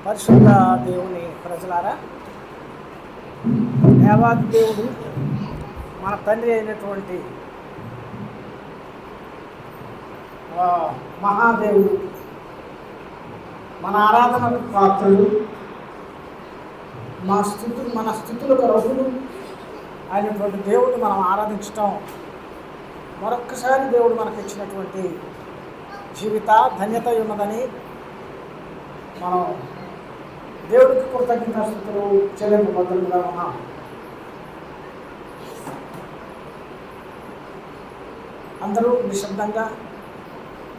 పరిశుద్ధ దేవుని ప్రజలారా, దేవాది దేవుడు మన తండ్రి అయినటువంటి మహాదేవుడు, మన ఆరాధనకు పాత్రుడు, మన స్థుతులకు అర్హుడు అయినటువంటి దేవుడిని మనం ఆరాధించటం మరొక్కసారి దేవుడు మనకు ఇచ్చినటువంటి జీవిత ధన్యత ఉన్నదని మనం దేవుడికి కృతజ్ఞతాస్తుతులు చెల్లింపబద్దులుగా ఉన్నాం. అందరూ నిశ్శబ్దంగా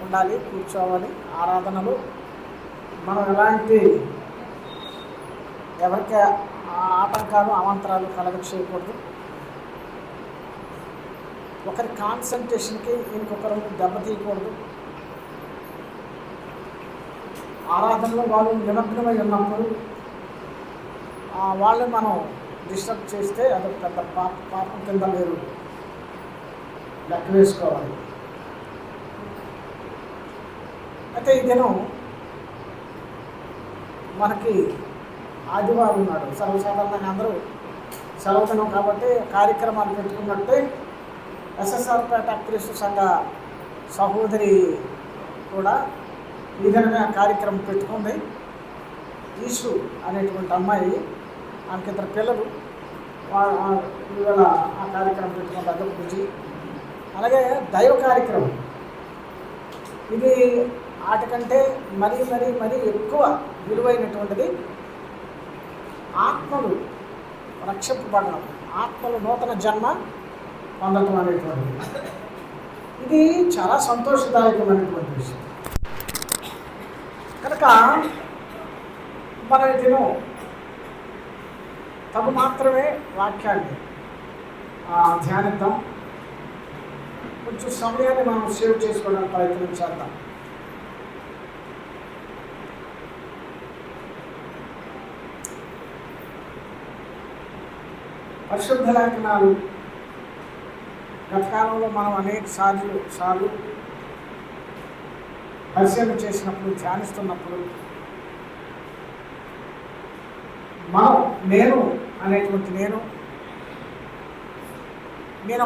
ఉండాలి, కూర్చోవాలి. ఆరాధనలు మనం ఎవరికి ఆటంకాలు అవాంతరాలు చేయకూడదు. ఒకరి కాన్సన్ట్రేషన్కి ఇంకొకరు దెబ్బతీయకూడదు. ఆరాధనలో వాళ్ళు నిమగ్నమై ఉన్నప్పుడు వాళ్ళని మనం డిస్టర్బ్ చేస్తే అదొక పెద్ద పాపం కింద మీరు లెక్క వేసుకోవాలి. అయితే ఈ దినం మనకి ఆదివారం ఉన్నాడు. సర్వసాధారణంగా అందరూ సెలవు దినం కాబట్టి కార్యక్రమాలు పెట్టుకున్నట్టే ఎస్ఎస్ఆర్పేట క్రీస్తు సంఘ సహోదరి కూడా ఈ విధంగా కార్యక్రమం పెట్టుకుంది. ఈసు అనేటువంటి అమ్మాయి, ఆమెకి ఇద్దరు పిల్లలు, ఇవాళ ఆ కార్యక్రమం పెట్టుకుంది. అదొక రుచి. అలాగే దైవ కార్యక్రమం ఇది వాటికంటే మరీ ఎక్కువ విలువైనటువంటిది. ఆత్మలు రక్షింపబడడం, ఆత్మలు నూతన జన్మ పొందటం అనేటువంటిది ఇది చాలా సంతోషదాయకమైనటువంటి విషయం. కనుక మన దినం తగు మాత్రమే వాక్యాన్ని ధ్యానిద్దాం. కొంచెం సమయాన్ని మనం సేవ్ చేసుకోవడానికి ప్రయత్నం చేద్దాం. పరిశుద్ధ లేఖనాలు గతకాలంలో మనం అనేక సార్లు పరిశీలన చేసినప్పుడు, ధ్యానిస్తున్నప్పుడు నేను అనేటువంటి నేను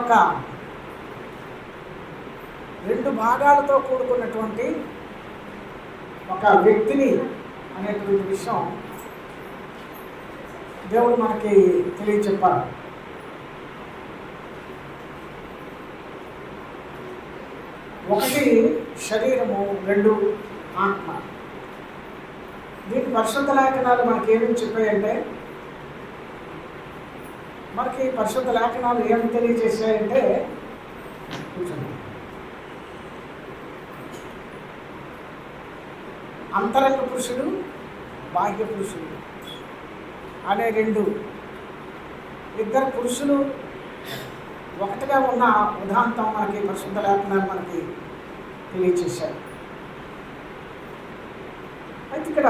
ఒక 2 భాగాలతో కూడుకున్నటువంటి ఒక వ్యక్తిని అనేటువంటి విషయం దేవుడు మనకి తెలియచెప్పారు. ఒకటి శరీరము, 2 ఆత్మ. దీని పరిశుద్ధ లేఖనాలు మనకి ఏమేమి చెప్పాయంటే, మనకి పరిశుద్ధ లేఖనాలు ఏమి తెలియజేశాయంటే, అంతరంగ పురుషుడు, బాహ్య పురుషుడు అనే 2 ఇద్దరు పురుషులు ఒకటిగా ఉన్న ఉదాంతం మనకి పరిశుద్ధ లేఖనాలు మనకి తెలియచేశారు. అయితే ఇక్కడ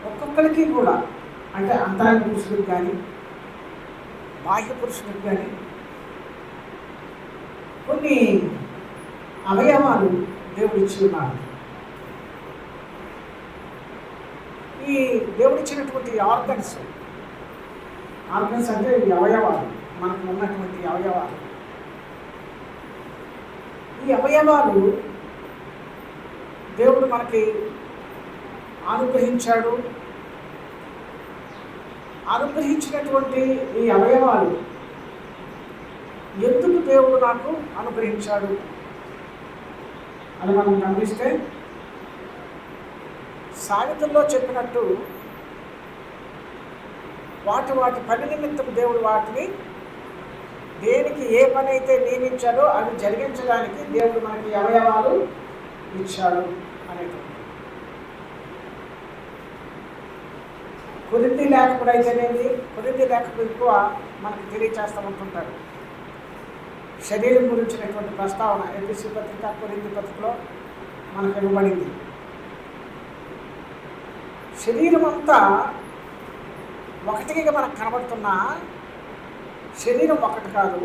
ఒక్కొక్కరికి కూడా, అంటే అంతరంగ పురుషుడికి కానీ బాహ్య పురుషుడికి కానీ కొన్ని అవయవాలు దేవుడు ఇచ్చి ఉన్నారు. ఈ దేవుడిచ్చినటువంటి ఆర్గన్స్ అంటే ఈ అవయవాలు, మనకు ఉన్నటువంటి అవయవాలు, ఈ అవయవాలు దేవుడు మనకి అనుగ్రహించాడు. అనుగ్రహించినటువంటి ఈ అవయవాలు ఎందుకు దేవుడు నాకు అనుగ్రహించాడు అని మనం గమనిస్తే, సామెతల్లో చెప్పినట్టు వాటి పని నిమిత్తం దేవుడు వాటిని దేనికి ఏ పని అయితే నియమించాడో అవి జరిగించడానికి దేవుడు మనకి అవయవాలు ఇచ్చాడు అనేటువంటి. కుదింది లేకపోతే అయితేనేది, కుదింది లేకపోతే ఎక్కువ మనకు తెలియచేస్తూ ఉంటుంటారు. శరీరం గురించినటువంటి ప్రస్తావన ఎపిసి పత్రిక, కొరింథీ పత్రికలో మనకు ఇవ్వబడింది. శరీరం అంతా ఒకటిగా మనకు కనబడుతున్న శరీరం ఒకటి కాదు,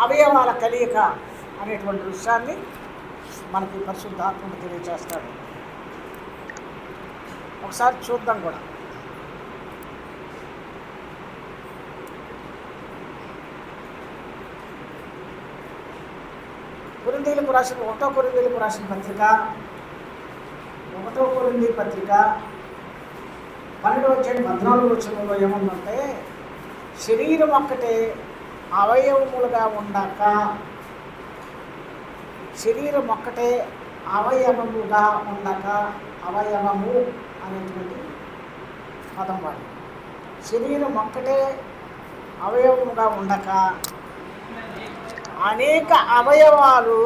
అవయవాల కలియక అనేటువంటి విషయాన్ని మనకి పరిశుద్ధాత్ముడు తెలియజేస్తాడు. ఒకసారి చూద్దాం కూడా. కొరింథీయులకు రాసిన 1 కొరింథీయులకు రాసిన పత్రిక 1 కొరింథీ పత్రిక 12:14 ఏముందంటే, శరీరం ఒక్కటే అవయవములుగా ఉండక, శరీరం ఒక్కటే అవయవముగా ఉండక, అవయవము అనేటువంటి పదం వాడు. శరీరం ఒక్కటే అవయవముగా ఉండక అనేక అవయవాలు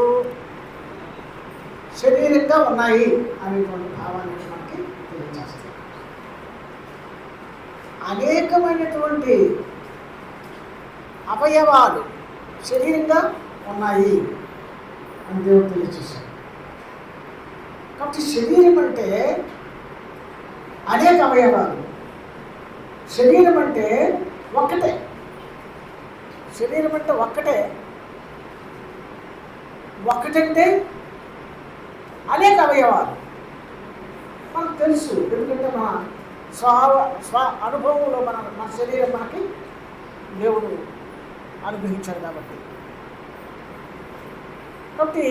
శరీరంగా ఉన్నాయి అనేటువంటి భావాన్ని మనకి తెలియజేస్తాయి. అనేకమైనటువంటి అవయవాలు శరీరంగా ఉన్నాయి అని దేవుడు తెలియజేశాడు. కాబట్టి శరీరం అంటే అనేక అవయవాలు, శరీరం అంటే ఒక్కటే, శరీరం అంటే ఒక్కటే. ఒక్కటంటే అనేక అవయవాలు మనకు తెలుసు, ఎందుకంటే మన స్వ అనుభవంలో మన శరీరం మనకి దేవుడు అనుగ్రహించాడు కాబట్టి. కాబట్టి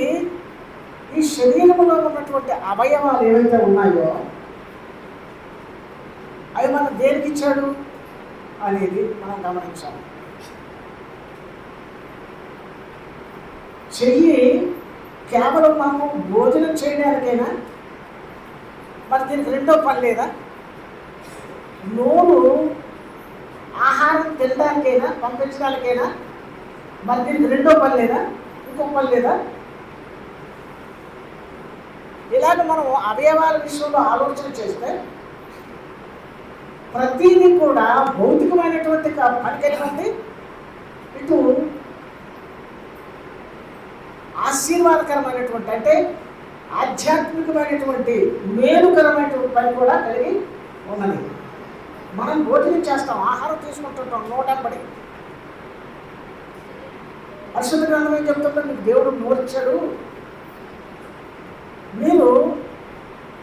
ఈ శరీరంలో ఉన్నటువంటి అవయవాలు ఏవైతే ఉన్నాయో అవి మనం దేనికి ఇచ్చాడు అనేది మనం గమనించాలి. చెయ్యి కేవలం మనము భోజనం చేయడానికైనా, మరి దీనికి రెండో పని లేదా? నోరు ఆహారం తినడానికైనా, పంపించడానికైనా, మరి దీనికి రెండో పని లేదా? ఇంకో పని లేదా? ఇలాగ మనం అవయవాల విషయంలో ఆలోచన చేస్తే ప్రతిదీ కూడా భౌతికమైనటువంటి పనికైనటువంటి, ఇటు ఆశీర్వాదకరమైనటువంటి అంటే ఆధ్యాత్మికమైనటువంటి మేలుకరమైనటువంటి పని కూడా కలిగి ఉన్నది. మనం భోజనం చేస్తాం, ఆహారం తీసుకుంటుంటాం, నోటంబడి. పరిశుద్ధ గ్రంథం ఏం చెప్తుంటే, మీకు దేవుడు నోరిచ్చాడు, మీరు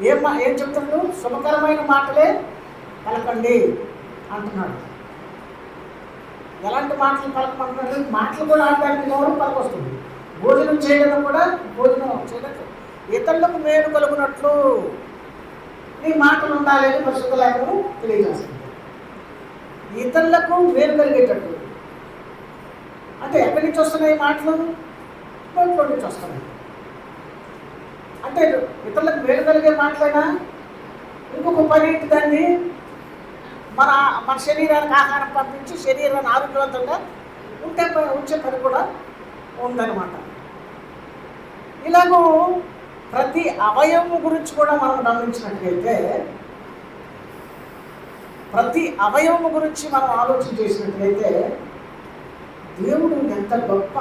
ఏం చెప్తున్నాడు? శుభకరమైన మాటలే పలకండి అంటున్నాడు. ఎలాంటి మాటలు పలకమంటున్నాడు? మాటలు కూడా ఆడడానికి నోరు పలకొస్తుంది. భోజనం చేయడం కూడా, భోజనం చేయడం ఇతరులకు మేలు కలుగునట్లు నీ మాటలు ఉండాలని పరిశుద్ధ లేఖనం తెలియజేస్తుంది. ఇతరులకు మేలు కలిగేటట్టు అంటే ఎక్కడి నుంచి వస్తున్నాయి మాటలు? నోట్లో నుంచి వస్తున్నాయి. అంటే ఇతరులకు మేలు కలిగే మాటలైనా, ఇంకొక పని దాన్ని మన శరీరానికి ఆహారం పంపించి శరీరాన్ని ఆరోగ్యవంతంగా ఉంచే పని కూడా ఉందన్నమాట. ఇలాగూ ప్రతి అవయవం గురించి కూడా మనం గమనించినట్లయితే, ప్రతి అవయవం గురించి మనం ఆలోచన చేసినట్లయితే దేవుడు ఎంత గొప్ప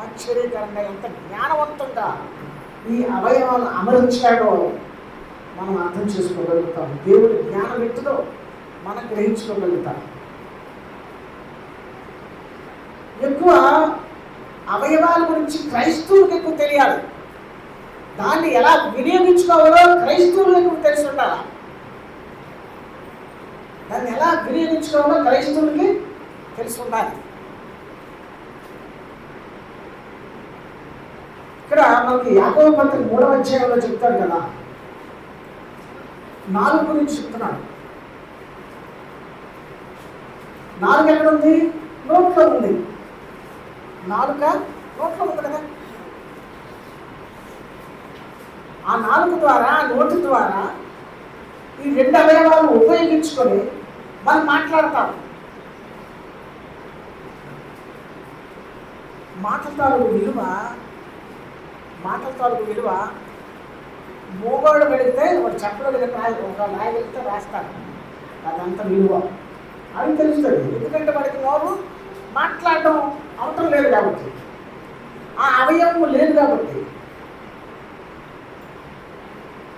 ఆశ్చర్యకరంగా, ఎంత జ్ఞానవంతంగా ఈ అవయవాలను అమర్చాడో మనం అర్థం చేసుకోగలుగుతాం. దేవుడి జ్ఞానం ఎత్తులో మనం గ్రహించుకోగలుగుతాం. ఎక్కువ అవయవాల గురించి క్రైస్తవులకు ఎక్కువ తెలియాలి. దాన్ని ఎలా వినియోగించుకోవాలో క్రైస్తవులకు తెలిసి ఉండాలి. దాన్ని ఎలా వినియోగించుకోవాలో క్రైస్తవులకి తెలిసి ఉండాలి. ఇక్కడ మనకి యాకోబు పత్రిక 3వ అధ్యాయంలో చెప్తాడు కదా, 4 గురించి చెప్తున్నాడు. 4 ఎక్కడ ఉంది? నోట్లో ఉంది. 4 నోట్లో ఉంది కదా. ఆ 4 ద్వారా, నోటి ద్వారా ఈ 2 అవయవాలు ఉపయోగించుకొని మనం మాట్లాడతాం. మాటల తాలూకు విలువ మోగాడు వెళితే వాడు చెప్పలో ఒక రాయగలిగితే రాస్తాడు, అదంతా విలువ అని తెలుస్తుంది. ఎందుకంటే వాడికి నోరు మాట్లాడడం అవసరం లేదు కాబట్టి, ఆ అవయవం లేదు కాబట్టి.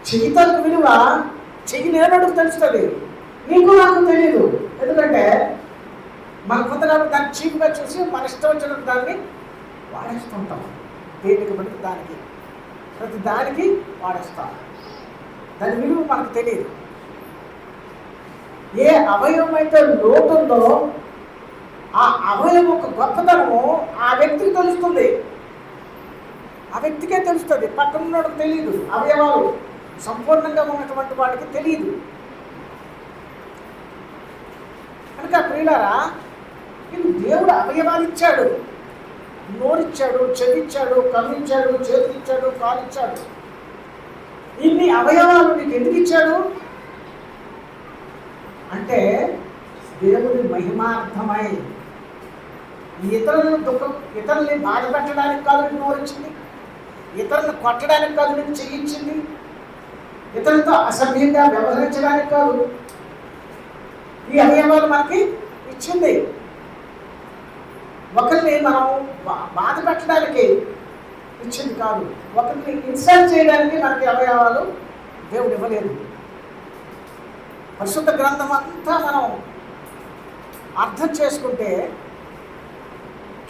చెయ్యితలకు విలువ చెయ్యి లేనడుగు తెలుస్తుంది, నీకు నాకు తెలియదు. ఎందుకంటే మన కొంతకాలం దాన్ని చీప్గా చూసి మన ఇష్టం వచ్చిన దాన్ని వాడేస్తుంటాం, దేనికి బట్టి దానికి. ప్రతి దానికి వాడేస్తారు. దాని విలువ మనకు తెలియదు. ఏ అవయవం అయితే లోటు ఉందో ఆ అవయవం యొక్క గొప్పతనము ఆ వ్యక్తికి తెలుస్తుంది. ఆ వ్యక్తికే తెలుస్తుంది, పక్కన ఉన్నోడికి తెలియదు. అవయవాలు సంపూర్ణంగా ఉన్నటువంటి వాడికి తెలియదు. కనుక ప్రియులారా, ఇది దేవుడు అవయవాలు ఇచ్చాడు. నోరిచ్చాడు, చెవిచ్చాడు, కన్నిచ్చాడు, చేతులిచ్చాడు, కాలిచ్చాడు. ఇన్ని అవయవాలు నీకు ఎందుకు ఇచ్చాడు అంటే దేవుడి మహిమార్థమై, ఇతరుల్ని బాధ పెట్టడానికి కాదు నీకు నోరిచ్చింది, ఇతరులను కొట్టడానికి కాదు నీకు చెయ్యించింది, ఇతరులతో అసభ్యంగా వ్యవహరించడానికి కాదు ఈ అవయవాలు మనకి ఇచ్చింది. ఒకరిని మనం బాధ పెట్టడానికి ఇచ్చింది కాదు, ఒకరిని ఇన్సల్ట్ చేయడానికి మనకి అవయవాలు దేవుడు ఇవ్వలేదు. పరిశుద్ధ గ్రంథం అంతా మనం అర్థం చేసుకుంటే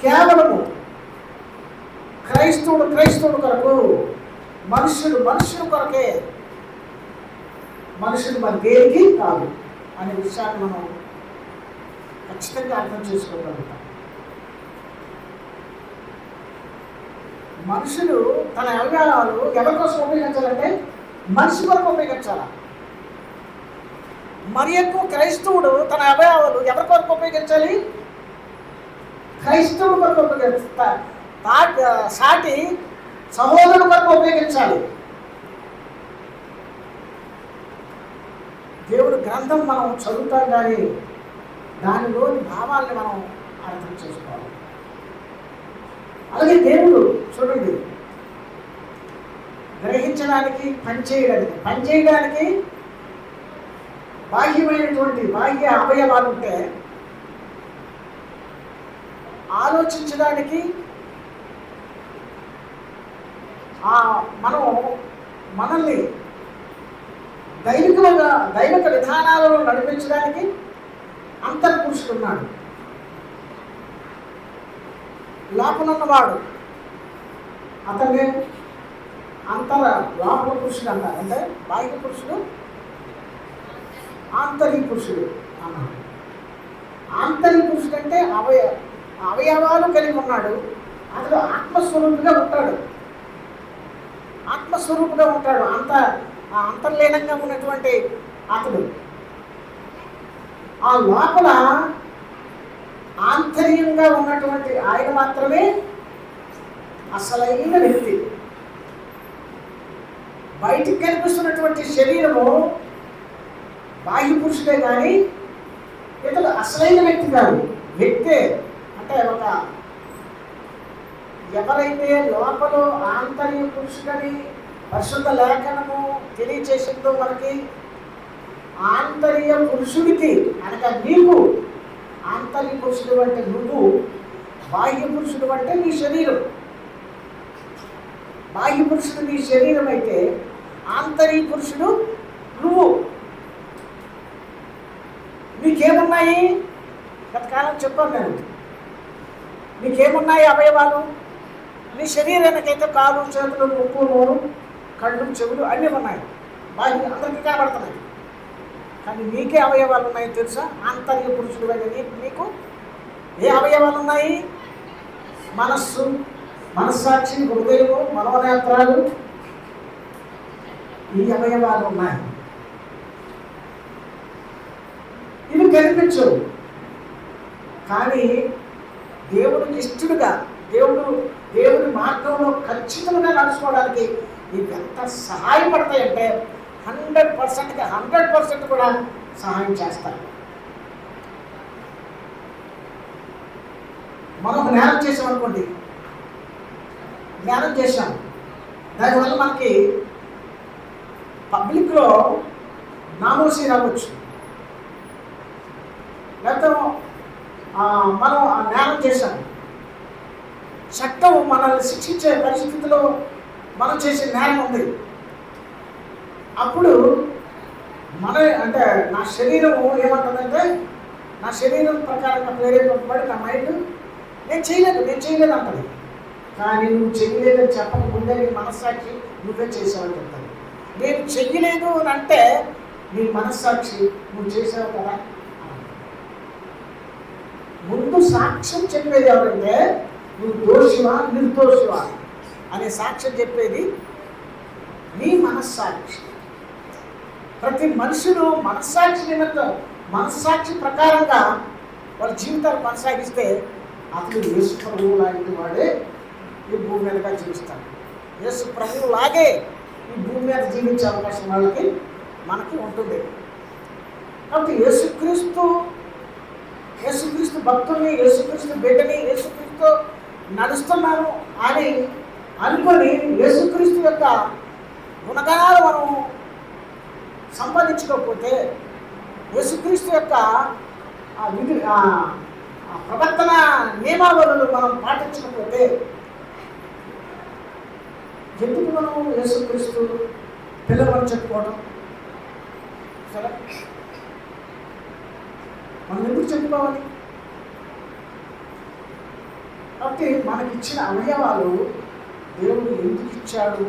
కేవలము క్రైస్తవుడు కొరకు, మనుష్యుడు కొరకే, మనుషుడు మన దేనికి కాదు అనే విషయాన్ని మనం ఖచ్చితంగా అర్థం చేసుకోగలుగుతాం. మనుషుడు తన అవయవాలు ఎవరి కోసం ఉపయోగించాలంటే మనిషి కొరకు ఉపయోగించాలి. మరి ఎక్కువ క్రైస్తవుడు తన అవయవాలు ఎవరి కొరకు ఉపయోగించాలి? క్రైస్తవుడు కొరకు ఉపయోగిస్తారు. సాటి సహోదరుడు కొరకు ఉపయోగించాలి. దేవుడి గ్రంథం మనం చదువుతాం కానీ దానిలోని భావాల్ని మనం అర్థం చేసుకోవాలి. అలాగే దేవుడు చూడండి, గ్రహించడానికి, పనిచేయడానికి బాహ్యమైనటువంటి బాహ్య అవయవాలు ఉంటే, ఆలోచించడానికి మనల్ని దైవిక విధానాలలో నడిపించడానికి అంతర్పురుషుడున్నాడు. లోపలున్నవాడు అతనే లోపల పురుషుడు అంటారు. అంటే బాహ్య పురుషుడు, ఆంతరిక పురుషుడు అన్నాడు. ఆంతరిక పురుషుడు అంటే అవయవాలు కలిగి ఉన్నాడు. అందులో ఆత్మస్వరూపుగా ఉంటాడు. అంతర్లీనంగా ఉన్నటువంటి అతడు ఆ లోపల ఆంతర్యంగా ఉన్నటువంటి ఆయన మాత్రమే అసలైన వ్యక్తి. బయటికి కనిపిస్తున్నటువంటి శరీరము బాహ్య పురుషుడే కానీ ఇతడు అసలైన వ్యక్తి కాదు. వ్యక్తే అంటే ఎవరైతే లోపల ఆంతర్య పురుషుడని పరిశుద్ధ లేఖనము తెలియచేసిందో మనకి, ఆంతర్య పురుషుడికి అనగా నీకు, ఆంతర్య పురుషుడు అంటే నువ్వు, బాహ్య పురుషుడు అంటే నీ శరీరం. బాహ్య పురుషుడు నీ శరీరం అయితే ఆంతర్య పురుషుడు నువ్వు. నీకేమున్నాయి? గతకాలం చెప్పాను నేను. నీకేమున్నాయి అవయవాలు? నీ శరీరానికైతే కాలు, చేతులు, ముక్కు, నోరు, కళ్ళు, చెవులు అన్నీ ఉన్నాయి. బాహ్య అందరికీ కనబడుతున్నాయి. కానీ నీకే అవయవాలు ఉన్నాయి తెలుసా? ఆంతర్య పురుషుడు అయితే నీకు ఏ అవయవాలు ఉన్నాయి? మనస్సు, మనస్సాక్షి, హృదయము, మనోనేత్రాలు, ఈ అవయవాలు ఉన్నాయి. ఇవి కనిపించవు. కానీ దేవుడికి ఇష్టడుగా, దేవుడి మార్గంలో ఖచ్చితంగా నడుచుకోవడానికి ఇవి ఎంత సహాయపడతాయంటే 100% కూడా సహాయం చేస్తాయి. మనం జ్ఞానం చేసామనుకోండి, దానివల్ల మనకి పబ్లిక్లో నామోసీ రావచ్చు. లేకపోతే మనం ఆ జ్ఞానం చేశాం, చట్టం మనల్ని శిక్షించే పరిస్థితిలో మనం చేసే న్యాయం ఉంది. అప్పుడు అంటే నా శరీరం ఏమంటుందంటే, నా శరీరం ప్రకారంగా ప్రేరేపింపబడి నా మైండ్ నేను చేయలేదు అంటది. కానీ నువ్వు చెయ్యలేదని చెప్పక ముందే నీ మనస్సాక్షి నువ్వే చేసావని చెప్తాను. నేను చెయ్యలేదు అని అంటే నీ మనస్సాక్షి నువ్వు చేసావు కదా. ముందు సాక్ష్యం చెప్పేది ఎవరంటే నువ్వు దోషివా నిర్దోషివా అనే సాక్ష్యం చెప్పేది నీ మనస్సాక్షి. ప్రతి మనుషులు మనస్సాక్షి నిమిత్తం మనస్సాక్షి ప్రకారంగా వాళ్ళ జీవితాలు కొనసాగిస్తే అతను యేసు ప్రభువు లాంటి వాడే ఈ భూమి మీదగా జీవిస్తాడు. యేసు ప్రభువు లాగే ఈ భూమి మీద జీవించే అవకాశం మనకి ఉంటుంది. కాబట్టి యేసుక్రీస్తు భక్తుల్ని, యేసుక్రీస్తు బిడ్డని, యేసుక్రీస్తు నడుస్తున్నాను అని అనుకొని యేసుక్రీస్తు యొక్క గుణగణాలు మనం సంపాదించుకోకపోతే, యేసుక్రీస్తు యొక్క ప్రవర్తన నియమావళులు మనం పాటించకపోతే ఎందుకు మనం యేసుక్రీస్తు పిల్లలను చెప్పుకోవడం? సరే, మనం ఎందుకు చెప్పుకోవాలి? కాబట్టి మనకిచ్చిన అవయవాలు దేవుడు ఎందుకు ఇచ్చాడు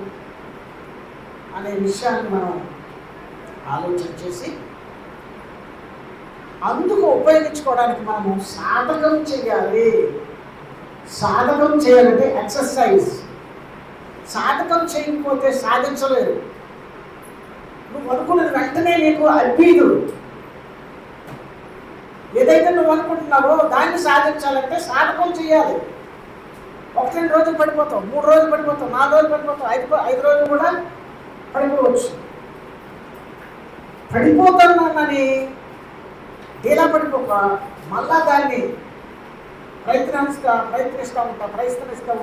అనే విషయాన్ని మనం ఆలోచన చేసి అందుకు ఉపయోగించుకోవడానికి మనము సాధకం చేయాలి. సాధకం చేయాలంటే ఎక్సర్సైజ్. సాధకం చేయకపోతే సాధించలేరు. నువ్వు అనుకున్నది వెంటనే నీకు అబ్బీదు. ఏదైతే నువ్వు అనుకుంటున్నావో దాన్ని సాధించాలంటే సాధకం చేయాలి. 1-2 రోజులు పడిపోతావు, 3 రోజులు పడిపోతావు, 4 రోజులు పడిపోతావు, 5 రోజులు కూడా పడిపోవచ్చు. పడిపోతానని డీలా పడిపోక మళ్ళా దాన్ని ప్రయత్నిస్తూ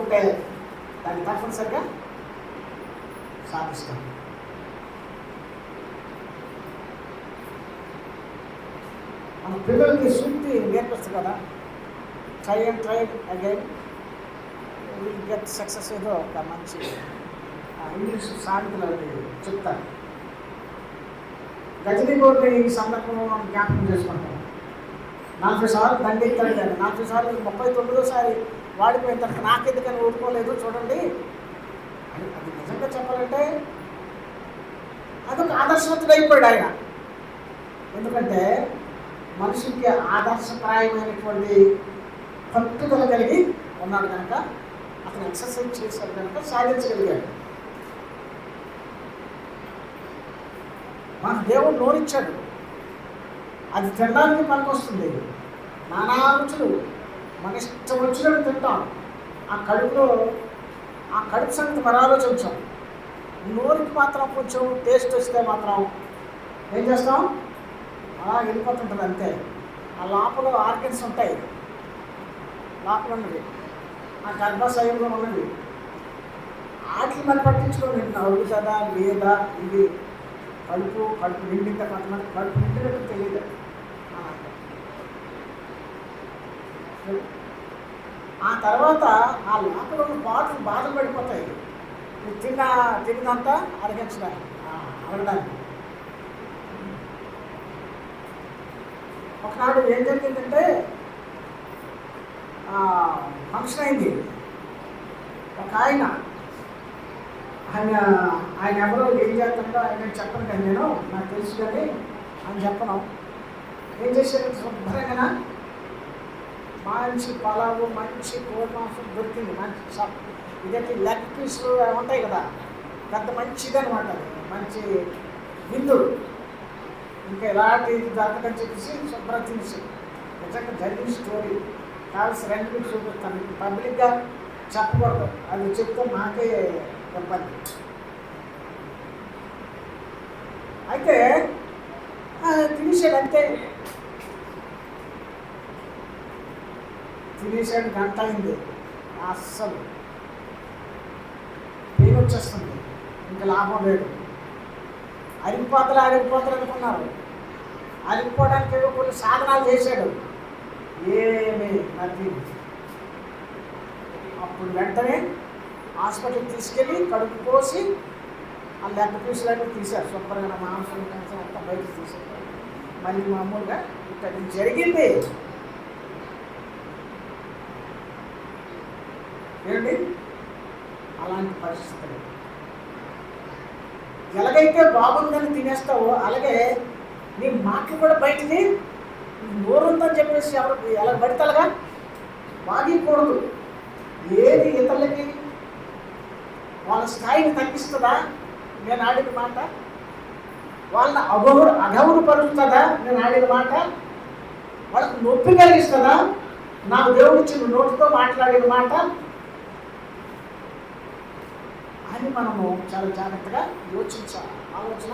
ఉంటే దాన్ని తప్పనిసరిగా సాధిస్తాం. మన పిల్లలకి శుద్ధి నేర్పిస్తుంది కదా, try and try again will get success. ఏదో ఒక మంచి ఇంగ్లీష్ సామెతలు చెప్తారు. గజనీగోడ్ని ఈ సందర్భంలో మనం జ్ఞాపకం చేసుకుంటాం. 40 సార్లు దండెత్తాడు కానీ 40 సార్లు 39సారి వాడిపోయిన తర్వాత నాకెందుకని ఊరుకోలేదు చూడండి అని. అది నిజంగా చెప్పాలంటే అదొక ఆదర్శవంతుడు అయిపోయాడు ఆయన. ఎందుకంటే మనిషికి ఆదర్శప్రాయమైనటువంటి పట్టుదల కలిగి ఉన్నాడు కనుక, అతను ఎక్సర్సైజ్ చేశాడు కనుక సాధించగలిగాడు. మన దేవుడు నోరిచ్చాడు, అది తినడానికి పనికొస్తుంది. నానా రుచులు మన ఇష్టం వచ్చినట్టు తింటాం. ఆ కడుపు సంగతి మరి ఆలోచించాం. నోరికి మాత్రం కొంచెం టేస్ట్ వస్తే మాత్రం ఏం చేస్తాం, అలా వెళ్ళిపోతుంటుంది అంతే. ఆ లోపల ఆర్గన్స్ ఉంటాయి, లోపల ఉన్నది ఆ గర్భాశయంలో ఉన్నది. వాటిని మరి పట్టించుకొని తింటున్నాం. అవుతుందా లేదా, ఇది కడుపు నిండిందా, కొంతమంది కడుపు నిండినట్టు తెలియదు. ఆ తర్వాత ఆ లోపల ఉన్న బాధలు బాధపడిపోతాయి. తిన్నదంతా అరగడానికి. ఒకనాడు ఏం జరిగిందంటే ఫంక్షన్ అయింది. ఒక ఆయన ఎవరో ఏం చేస్తుందో ఆయన చెప్పను కానీ నేను నాకు తెలుసు కానీ ఆయన చెప్పను. ఏం చేశారు, శుభ్రంగా మంచి పలావు, మంచి కోడి మాంసం దొరికింది. మంచి ఇదైతే లెగ్ పీసులు ఉంటాయి కదా, పెద్ద మంచిది అనమాట. మంచి విందు. ఇంకా ఎలాంటి దొరకదని చెప్పేసి శుభ్రం తీసి నిజంగా జరిగిన స్టోరీ కావాల్సి 2 మీకు చూపిస్తాను. పబ్లిక్గా చెప్పకూడదు, అది చెప్తే నాకే ఇబ్బంది. అయితే తినేసాడు అంతే. తినేసాడు, గంట అయింది. అస్సలు పెయిన్ వచ్చేస్తుంది, ఇంకా లాభం లేదు. అరిగిపోతలు అనుకున్నారు. అరిగిపోవడానికి ఏవో కొన్ని సాధనాలు చేశాడు, ఏమీ నథింగ్. అప్పుడు వెంటనే హాస్పిటల్కి తీసుకెళ్ళి కడుపు కోసి ఆ లెగ్ పీసులన్నీ తీశారు. శుభ్రంగా మాంసం అంతా బయటకు తీశారు. మళ్ళీ మామూలుగా ఇక్కడ జరిగింది ఏంటి, అలాంటి పరిస్థితులు. ఎలాగైతే బాగుందని తినేస్తావో అలాగే నీ మాటలు కూడా బయటికి నోరుందని చెప్పేసి ఎవరు ఎలా పడితేలాగా వాగకూడదు. ఏది ఇతరులకి వాళ్ళ స్థాయిని తగ్గిస్తుందా నేను ఆడిన మాట? వాళ్ళని అగౌరవపరుస్తుందా నేను ఆడిన మాట? వాళ్ళకి నొప్పి కలిగిస్తుందా నాకు దేవుడు ఇచ్చిన నోటితో మాట్లాడిన మాట అని మనము చాలా జాగ్రత్తగా ఆలోచన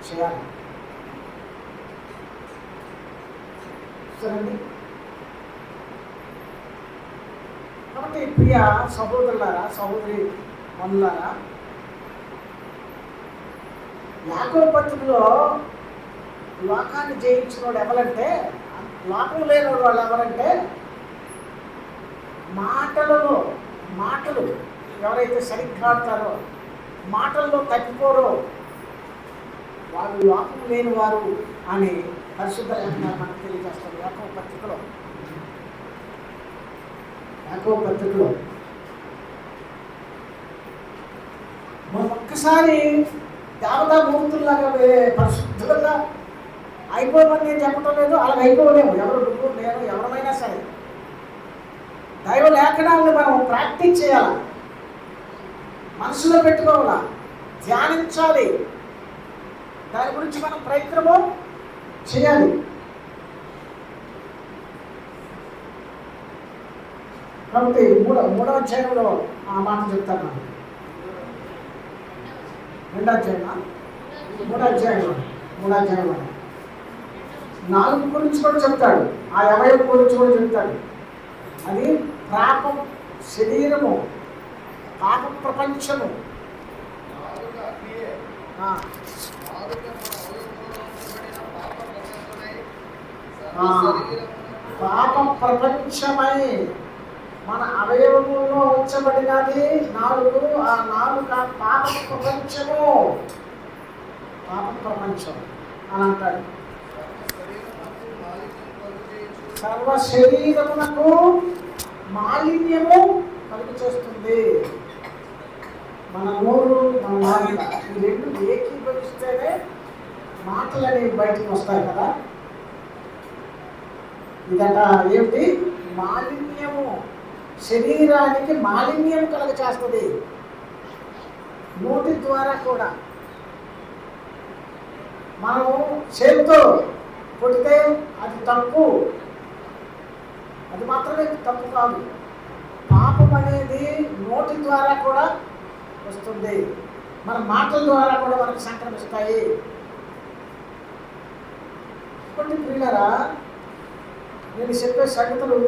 చేయాలి. సరేండి. కాబట్టి ప్రియ సహోదరులారా, సహోదరి మనులారా, యాకోబు పత్రికలో లోకాన్ని జయించిన వాడు ఎవరంటే, లోకం లేని వాళ్ళు ఎవరంటే మాటలు ఎవరైతే సరిగ్గా ఆడతారో, మాటల్లో తప్పిపోరో వాళ్ళు లోకం లేని వారు అని పరిశుద్ధ లేఖనాలు మనకు తెలియజేస్తారు. యాకోబు పత్రికలో మనం ఒక్కసారి దేవతా మూర్తుల్లాగా పరిశుద్ధంగా అయిపోమని నేను చెప్పడం లేదు, అలాగ అయిపోలేము. ఎవరు నువ్వు నేను ఎవరైనా సరే దైవ లేఖనాలను మనం ప్రాక్టీస్ చేయాలి, మనసులో పెట్టుకోవాలా, ధ్యానించాలి, దాని గురించి మనం ప్రయత్నము చేయాలి. కాబట్టి మూడవ అధ్యాయంలో ఆ మాట చెప్తాను. మూడో అధ్యాయంలో 4 గురించి కూడా చెప్తాడు, ఆ అవయవం గురించి కూడా చెప్తాడు. అది పాపం, శరీరము, పాప ప్రపంచము. పాప ప్రపంచమై మన అవయవములో ఉంచబడినది 4. ఆ 4 పాప ప్రపంచం అని అంటాడు. సర్వ శరీరమునకు మాలిన్యము కలుగు చేస్తుంది. మన నోరు, మన నాలుక, ఈ రెండు ఏకీభవిస్తేనే మాటలు అనేవి బయటకు వస్తాయి కదా. ఇదట ఏమిటి? మాలిన్యము, శరీరానికి మాలిన్యం కలుగ చేస్తుంది. నోటి ద్వారా కూడా మనం చేతితో కొడితే అది తప్పు, అది మాత్రమే తప్పు కాదు. పాపం అనేది నోటి ద్వారా కూడా వస్తుంది, మన మాటల ద్వారా కూడా మనకు సంక్రమిస్తాయి. కొన్ని ప్రియులారా, నేను చెప్పే సంగతులు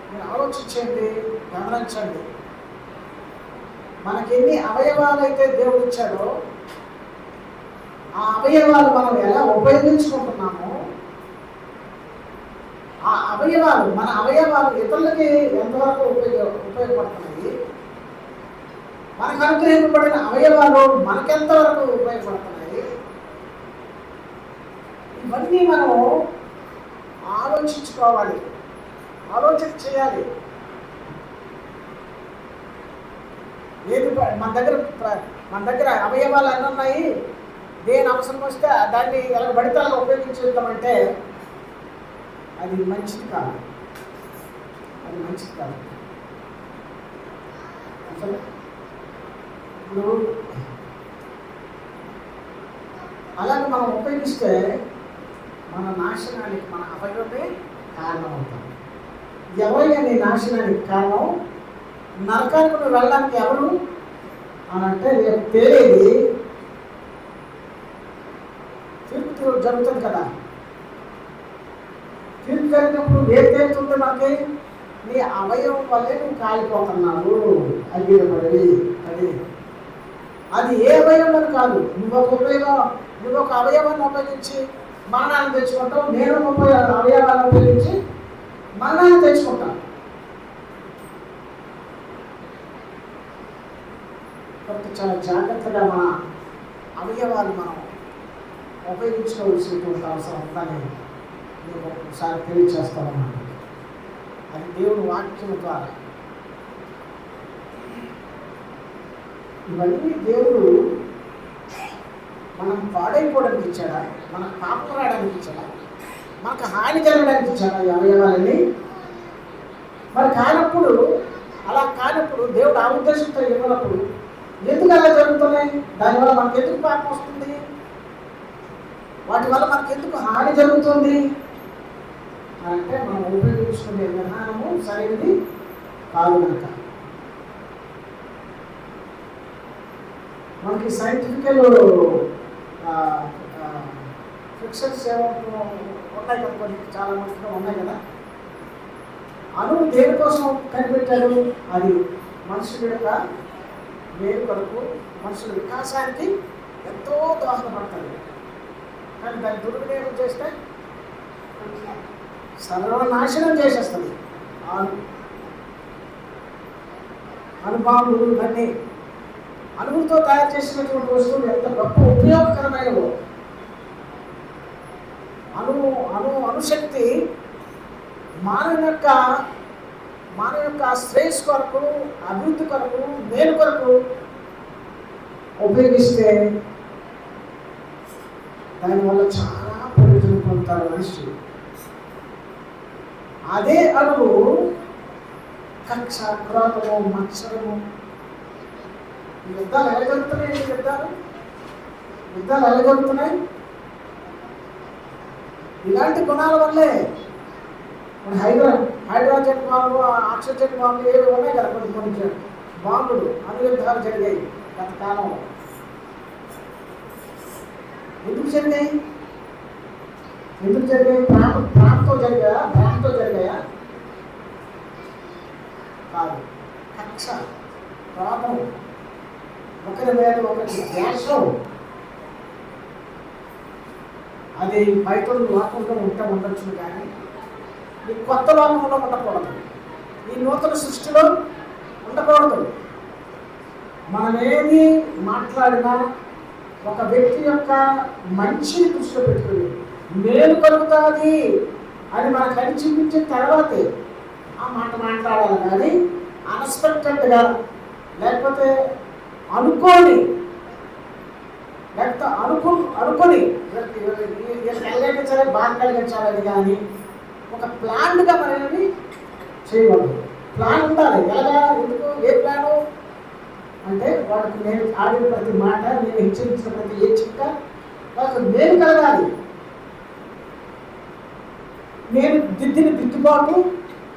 మీరు ఆలోచించండి, గమనించండి. మనకి ఎన్ని అవయవాలు అయితే దేవుడు ఇచ్చాడో ఆ అవయవాలు మనం ఎలా ఉపయోగించుకుంటున్నామో, ఆ అవయవాలు, మన అవయవాలు ఇతరులకి ఎంతవరకు ఉపయోగపడుతున్నాయి, మనకు అనుగ్రహింపబడిన అవయవాలు మనకెంతవరకు ఉపయోగపడుతున్నాయి, ఇవన్నీ మనం ఆలోచించుకోవాలి, ఆలోచన చేయాలి. ఏది మన దగ్గర అవయవాలు అన్నీ ఉన్నాయి, దేని అవసరం వస్తే దాన్ని ఎలా పడితే అలా ఉపయోగించుకుంటామంటే అది మంచిది కాదు, అది మంచిది కాదు. అసలు ఇప్పుడు అలాగే మనం ఉపయోగిస్తే మన నాశనానికి, మన అవయవమే కారణం అవుతాం. ఎవరైనా నీ నాశనానికి కారణం, నరకానికి నువ్వు వెళ్ళడానికి ఎవరు అని అంటే రేపు తేలేది తీర్పు జరుగుతుంది కదా. తీర్పు జరిగినప్పుడు ఏం తేలుతుంది మనకి? నీ అవయవం వల్లే నువ్వు కాలిపోతున్నావు, అగ్గిపడి. అది ఏ అవయవం కాదు. నువ్వు ఒక అవయవాన్ని ఉపయోగించి మరణాన్ని తెచ్చుకుంటావు, నేను 30 అవయవాన్ని ఉపయోగించి మరణాన్ని తెచ్చుకుంటాను. కాబట్టి చాలా జాగ్రత్తగా మన అవయవాలు మనం ఉపయోగించుకోవాల్సినటువంటి అవసరం ఉందని నేను ఒకసారి తెలియచేస్తానన్నాను. అది దేవుని వాక్యం ద్వారా. ఇవన్నీ దేవుడు మనం పాడైపోవడానికి ఇచ్చాడా, మనకు పాపం రావడానికి ఇచ్చాడా, మనకు హాని జరగడానికి ఇచ్చాడా ఈ అవయవాలని? మరి కానప్పుడు, అలా కానప్పుడు దేవుడు ఆ ఉద్దేశంతో ఇవ్వనప్పుడు ఎందుకు అలా జరుగుతున్నాయి? దానివల్ల మనకు ఎందుకు పాపం వస్తుంది? వాటి వల్ల మనకు ఎందుకు హాని జరుగుతుంది అంటే మనం ఉపయోగించుకునే విధానము సరైనది కాదు కనుక. మనకి సైంటిఫికల్ ఫిక్షన్స్ ఉన్నాయి కదా, కొన్ని చాలా మందిగా ఉన్నాయి కదా. అణువు దేనికోసం కనిపెట్టాడు? అది మనుషుల యొక్క మేలు కొరకు, మనుషుల వికాసానికి ఎంతో దోహదపడతాడు. కానీ దాన్ని దుర్వినియోగం చేస్తే సర్వనాశనం చేసేస్తుంది. అణుబాంబులు ఇవన్నీ అణువుతో తయారు చేసినటువంటి వస్తువులు ఎంత గొప్ప ఉపయోగకరమైనవో. అణుశక్తి మానవ యొక్క శ్రేయస్ కొరకు, అభివృద్ధి కొరకు, మేలు కొరకు ఉపయోగిస్తే దానివల్ల చాలా ప్రయోజనం పొందుతారు మనిషి. అదే అణువు కక్ష, క్రోధము, మత్సరము, యుద్ధాలు ఎలా జరుగుతున్నాయి? యుద్ధాలు ఎలా జరుగుతున్నాయి? ఇలాంటి గుణాల వల్లే. ఇప్పుడు హైడ్రోజన్ బాంబు, ఆక్సిజన్ బాంబు ఏవి ఉన్నాయి కదా, కొన్ని బాంబులు అణుయుద్ధాలు జరిగాయి గత కాలంలో. ఎందుకు జరిగాయి? ప్రాణంతో జరిగాయా? కాదు. కక్ష, క్రోధం, ఒకరి మీద ఒకరి ద్వేషం, అది బయట లోకంలో ఉండొచ్చు, కానీ ఈ కొత్త లోకంలో ఉండకూడదు, ఈ నూతన సృష్టిలో ఉండకూడదు. మనమేమి మాట్లాడినా ఒక వ్యక్తి యొక్క మంచిని దృష్టిలో పెట్టుకుని మేలు కలుగుతుంది అని మనకు అని చూపించిన తర్వాతే ఆ మాట మాట్లాడాలి. కానీ అన్ఎక్స్పెక్టెడ్గా, లేకపోతే అనుకోని కలిగించాలి, బాధ కలిగించాలని కానీ ఒక ప్లాన్గా మనల్ని చేయకూడదు. ప్లాన్ ఉండాలి. ఎలాగా? ఎందుకు? ఏ ప్లాను అంటే వాళ్ళకి నేను ఆడిన ప్రతి మాట, నేను హెచ్చరించిన ప్రతి ఏ చిక్క వాళ్ళకి మేలు కలగాలి. నేను దిద్దిన దిద్దుబాటు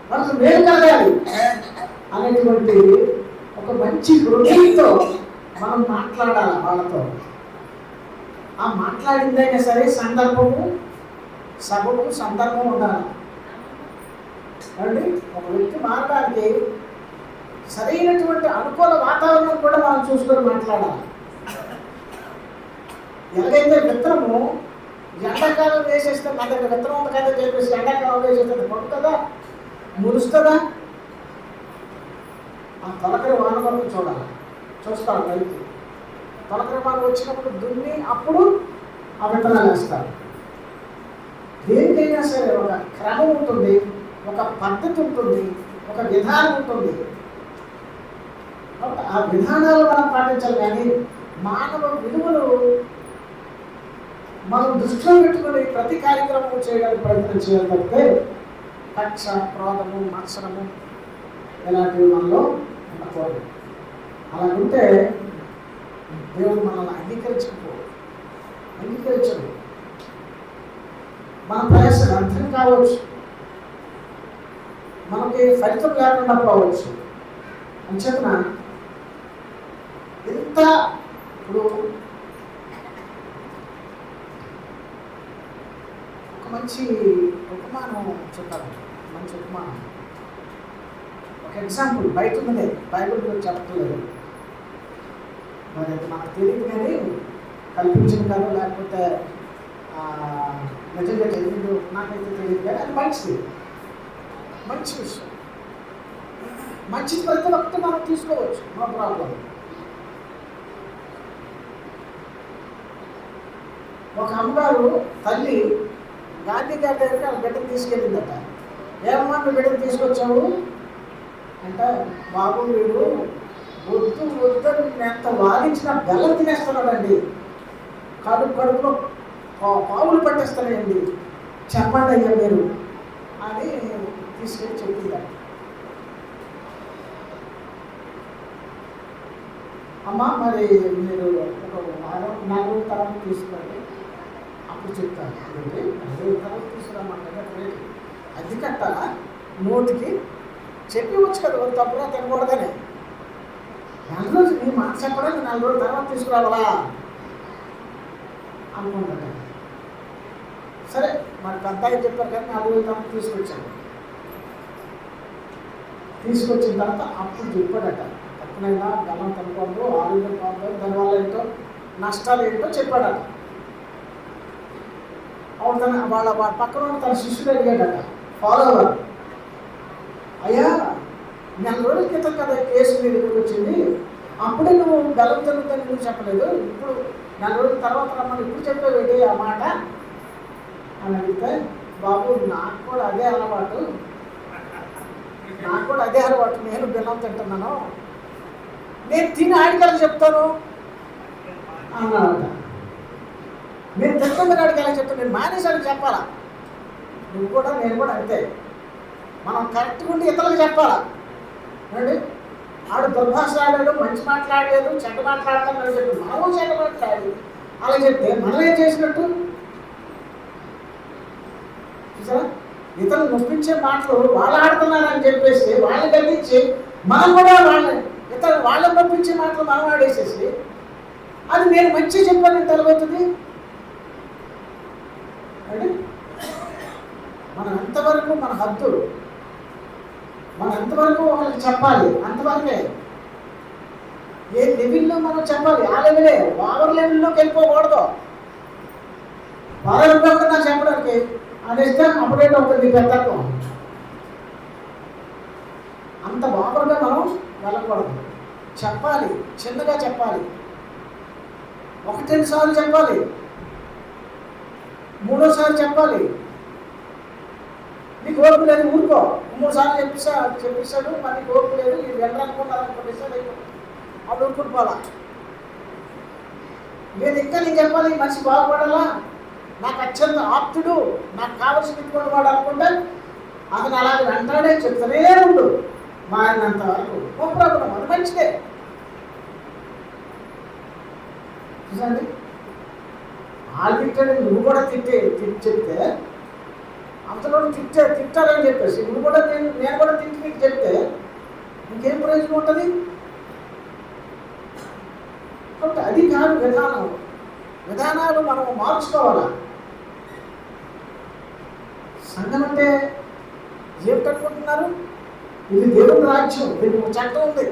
వాళ్ళకి మేలు కలగాలి అనేటువంటి ఒక మంచి హృదయంతో మనం మాట్లాడాలి వాళ్ళతో. ఆ మాట్లాడిందైనా సరే సందర్భము, సభము, సందర్భం ఉండాలి. అంటే ఒక వ్యక్తి మారడానికి సరైనటువంటి అనుకూల వాతావరణం కూడా మనం చూసుకొని మాట్లాడాలి. ఎలాగైతే విత్తనము ఎండాకాలం వేసేస్తే మన దగ్గర విత్తనం ఉంది కదా చెప్పేసి ఎండాకాలం వేసేస్తే పడుతుందా, మురుస్తుందా? ఆ తొలకరి వాన వరకు చూస్తాడు రైతు. తొలకరి వాన వచ్చినప్పుడు దున్ని అప్పుడు ఆ విత్తనాలు వేస్తారు. దేనికైనా సరే ఒక క్రమం ఉంటుంది, ఒక పద్ధతి ఉంటుంది, ఒక విధానం ఉంటుంది. ఆ విధానాలు మనం పాటించాలి. కానీ మానవ విలువలు మనం దృష్టిలో పెట్టుకుని ప్రతి కార్యక్రమం చేయడానికి ప్రయత్నం చేయాలి తప్పితే కక్ష, క్రోధము, మత్సరము ఇలాంటివి మనలో ఉండకూడదు. అలా ఉంటే దేవుడు మనల్ని అంగీకరించడు. మన ప్రయాసం అర్థం కావచ్చు, మనకి ఫలితం లేకుండా పోవచ్చు. అంచేతన ఎంత ఇప్పుడు ఒక మంచి ఉపమానం చెప్పారు. మంచి ఉపమానం, ఒక ఎగ్జాంపుల్ బయట ఉన్నదే, బైబిల్ గురించి చెప్పట్లేదు. మరి అది మనకు తెలియదు, కానీ కల్పించిన కాదు, లేకపోతే నిజంగా తెలియదు, నాకైతే తెలియదు. కానీ అది మంచి విషయం, మంచి ప్రతి ఒక్కటి మనం తీసుకోవచ్చు, నో ప్రాబ్లం. ఒక అమ్మగారు తల్లి గాంధీ గారి దగ్గరికి ఆ బిడ్డను తీసుకెళ్ళిందట. ఏమమ్మా మీ బిడ్డను తీసుకొచ్చావు అంటే, బాబు వీడు వద్దు వద్దని నేను ఎంత వాదించిన బెల్లం తినేస్తున్నాడండి. కడుపులో పావులు పట్టేస్తానండి. చెప్పండి అయ్యా మీరు అని తీసుకెళ్ళి చెప్పిందండి. అమ్మ మరి మీరు ఒక వారం 4 రోజుల తర్వాత తీసుకోండి, అప్పుడు చెప్తాను. అంటే 4 రోజుల తర్వాత తీసుకురామంటే అది కట్టాలా నోటికి చెప్పవచ్చు కదా, వాళ్ళు తప్పుగా తినకూడదని. 4 రోజులు నీ మాట చెప్పడానికి 4 రోజుల తర్వాత తీసుకురావాలా అనుకుంటాను. సరే మరి పెద్దాయి చెప్పారు కానీ 4 రోజుల తర్వాత తీసుకొచ్చాను. తీసుకొచ్చిన తర్వాత అప్పుడు చెప్పాడట, ఎప్పుడైనా బలం తినకూడదు, ఆరోగ్యం కాదు, దానివల్ల ఏంటో నష్టాలు ఏంటో చెప్పాడట. అప్పుడు వాళ్ళ పక్కన తన శిష్యుడు అడిగాడట, ఫాలోవర్, అయ్యా 4 రోజుల క్రితం కదా కేసు మీ దగ్గరికి వచ్చింది, అప్పుడే నువ్వు బలం తిరుగుతాను నువ్వు చెప్పలేదు, ఇప్పుడు 4 రోజుల తర్వాత రమ్మని ఇప్పుడు చెప్పేవేంటి ఆ మాట అని అడిగితే, బాబు నాకు కూడా అదే అలవాటు, నేను బెల్లం తింటున్నాను, నేను తిని ఆడికలకు చెప్తాను అన్నాడట. నేను తింటున్న ఆడికలకు చెప్తాను, నేను మానేసానికి చెప్పాలా, నువ్వు కూడా నేను కూడా అంతే, మనం కరెక్ట్గా ఉండి ఇతరులకు చెప్పాలా అండి. ఆడు దుర్భాషలాడాడు, మంచి మాట్లాడలేదు, చెడ్డ మాట్లాడతాను చెప్పి మనము చెడ్డ మాట్లాడాలి అలా చెప్తే మనం ఏం చేసినట్టు చూసారా? ఇతరులు నొప్పించే మాటలు వాళ్ళు ఆడుతున్నారని చెప్పేసి వాళ్ళని గర్వించి మనం కూడా వాళ్ళని నొప్పించే మాటలు మనం ఆడేసేసి అది నేను మంచి చెప్పాను తెలవుతుంది అండి. మనం ఎంతవరకు మన హద్దు, మనం ఎంతవరకు వాళ్ళకి చెప్పాలి అంతవరకే. ఏ లెవెల్లో మనం చెప్పాలి ఆ లెవెలే, ఓవర్ లెవెల్లోకి వెళ్ళిపోకూడదు. వారంలో నాకు చెప్పడానికి అనేస్తే అప్పుడేట అవుతుంది పెద్దత్వం. అంత ఓవర్గా మనం వెళ్ళకూడదు. చెప్పాలి, చిన్నగా చెప్పాలి, 1-2 సార్లు చెప్పాలి, 3వసారి చెప్పాలి. నీకు ఓర్పు లేదు ఊరుకో, 3 సార్లు చెప్పిస్తాడు, మరి ఓర్పు లేదు ఇది వెళ్ళాలనుకుంటారనుకుంటే అప్పుడు ఊరుకుని పోలా. నేను ఇంకా నేను చెప్పాలి, ఈ మనిషి బాగుపడాలా, నాకు అత్యంత ఆప్తుడు, నాకు కావలసిన ఇటువంటి వాడు అనుకుంటే అతను అలాగే వెంటనే చెప్తూనే ఉండు మారినంత వరకు. ఓ ప్రాబ్లం, అది మంచిదే. చూసండి, వాళ్ళు తిట్టాడు నువ్వు కూడా చెప్తే అంతలో తిట్టారని చెప్పేసి నువ్వు కూడా నేను కూడా తిట్టి నీకు చెప్తే ఇంకేం ప్రయోజనం ఉంటుంది? కాబట్టి అది కాదు విధానాలు మనం మార్చుకోవాలా. సంఘం అంటే ఏమిటనుకుంటున్నారు? ఇది దేవుని రాజ్యం, దీనికి చట్టం ఉంది,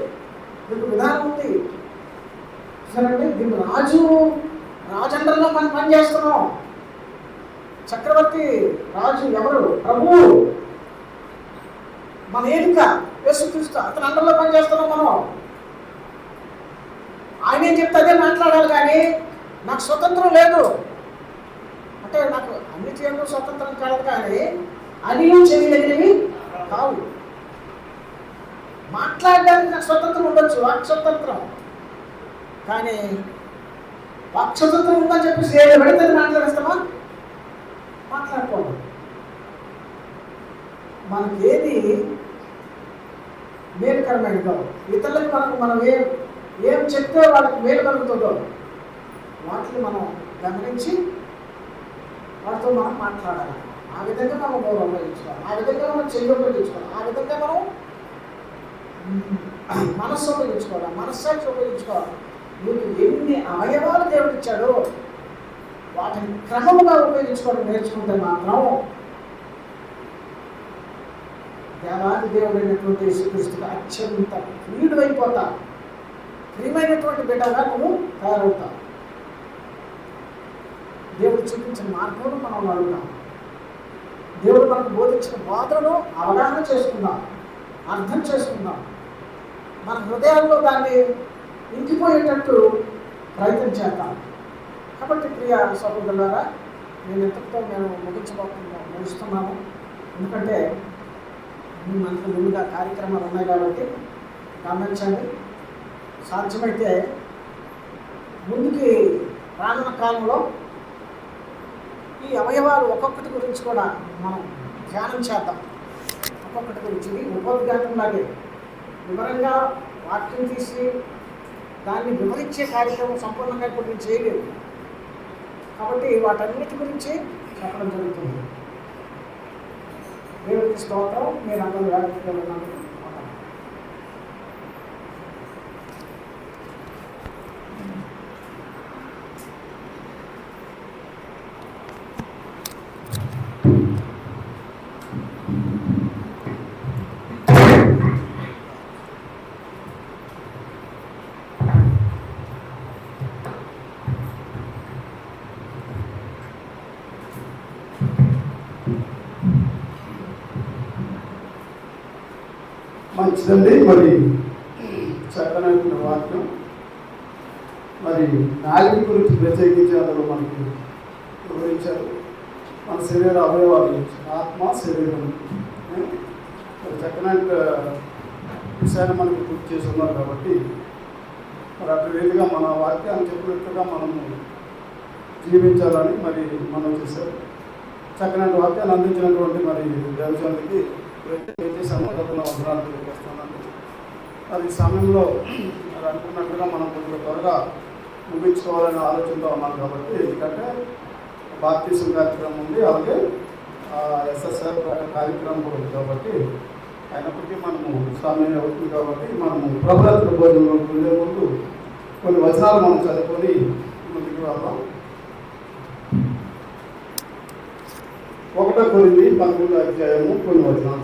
దీనికి విధానం ఉంది. సరే, దీన్ని రాజండర్లో మనం పనిచేస్తున్నాం. చక్రవర్తి రాజు ఎవరు? ప్రభువు. మన ఏలిక యేసుక్రీస్తు, అతని అండర్లో పనిచేస్తున్నాం మనం. ఆయన ఏం చెప్తే అదే మాట్లాడాలి, కానీ నాకు స్వతంత్రం లేదు అంటే నాకు అన్ని చేయడం స్వతంత్రం కాదు, కానీ అన్నీ చేయగలిగినవి కావు. మాట్లాడడానికి నాకు స్వతంత్రం ఉండొచ్చు, వాక్ స్వతంత్రం, కానీ వాక్ స్వతంత్రం ఉందని చెప్పేసి ఏదో పెడితే మాట్లాడేస్తామా? మాట్లాడుకోండి. మనకి ఏది మేలుకరమైనదో, ఇతరులకు మనం ఏం చెప్తే వాళ్ళకి మేలు కలుగుతుందో వాటిని మనం గమనించి వాటితో మనం మాట్లాడాలి. ఆ విధంగా మనం గౌరవం ఉపయోగించుకోవాలి, ఆ విధంగా మనం చెయ్యి ఉపయోగించుకోవాలి, ఆ విధంగా మనం మనస్సు ఉపయోగించుకోవాలి, మనస్సాక్షి ఉపయోగించుకోవాలి. మీకు ఎన్ని అవయవాలు దేవుడు ఇచ్చాడో వాటిని క్రమముగా ఉపయోగించుకోవడం నేర్చుకుంటే మాత్రం దేవాది దేవుడైనటువంటి యేసుక్రీస్తుకు అత్యంత ప్రియుడు అయిపోతావు, ప్రియమైనటువంటి బిడ్డగా నువ్వు తయారవుతావు. దేవుడు చూపించిన మార్గంలో మనం అడుగుతాం. దేవుడు మనకు బోధించిన బోధనను అవగాహన చేసుకుందాం, అర్థం చేసుకుందాం, మన హృదయాల్లో దాన్ని ఇంకిపోయేటట్టు ప్రయత్నం చేద్దాం. కాబట్టి ప్రియ సహోదరులారా, నేను ఎంతటితో ముగిస్తున్నాను. ఎందుకంటే మనకు ముందుగా కార్యక్రమాలు ఉన్నాయి కాబట్టి గమనించండి. సాధ్యమైతే ముందుకి రానున్న కాలంలో ఈ అవయవాలు ఒక్కొక్కటి గురించి కూడా మనం ధ్యానం చేద్దాం. ఒక్కొక్కటి గురించి ఉపోద్ఘాతంలాగే వివరంగా వాక్యం తీసి దాన్ని వివరించే కార్యక్రమం సంపూర్ణంగా ఇప్పుడు నేను చేయలేవు. కాబట్టి వాటన్నిటి గురించి చెప్పడం జరుగుతుంది. దేవుడికి స్తోత్రం. మీరు అందరూ వ్యాఖ్యలో ఉన్నందుకు మంచిదండి. మరి చక్కనైన వాక్యం. మరి నాలుగు గురించి ప్రత్యేకించి అందులో మనకి వివరించారు. మన శరీర అవయవాల గురించి, ఆత్మ శరీరం, మరి చక్కనైన విషయాన్ని మనకి పూర్తి చేసి ఉన్నారు. కాబట్టి మరి అటు రీతిగా మన వాక్యాన్ని చెప్పినట్టుగా మనము జీవించాలని మరి మనం చేశారు. చక్కనైన వాక్యాన్ని అందించినటువంటి మరి దేవజనులకి సమాధాన వందనాలు తెలియజేస్తున్నాను. అది సమయంలో మరి అనుకున్నట్టుగా మనం కొంచెం త్వరగా ముగించుకోవాలనే ఆలోచనతో ఉన్నాను. కాబట్టి ఎందుకంటే బాప్టిజం కార్యక్రమం ఉంది, అలాగే ఎస్ఎస్ఆర్ కార్యక్రమం కూడా ఉంది. కాబట్టి అయినప్పటికీ మనము సమయం అవుతుంది. కాబట్టి మనము ప్రభుత్వ భోజనంలోకి వెళ్ళే ముందు కొన్ని వచనాలు మనం చదువుకొని ముందుకు వెళ్దాం. 1 కొరింథీ 11వ అధ్యాయము కొన్ని వచనాలు.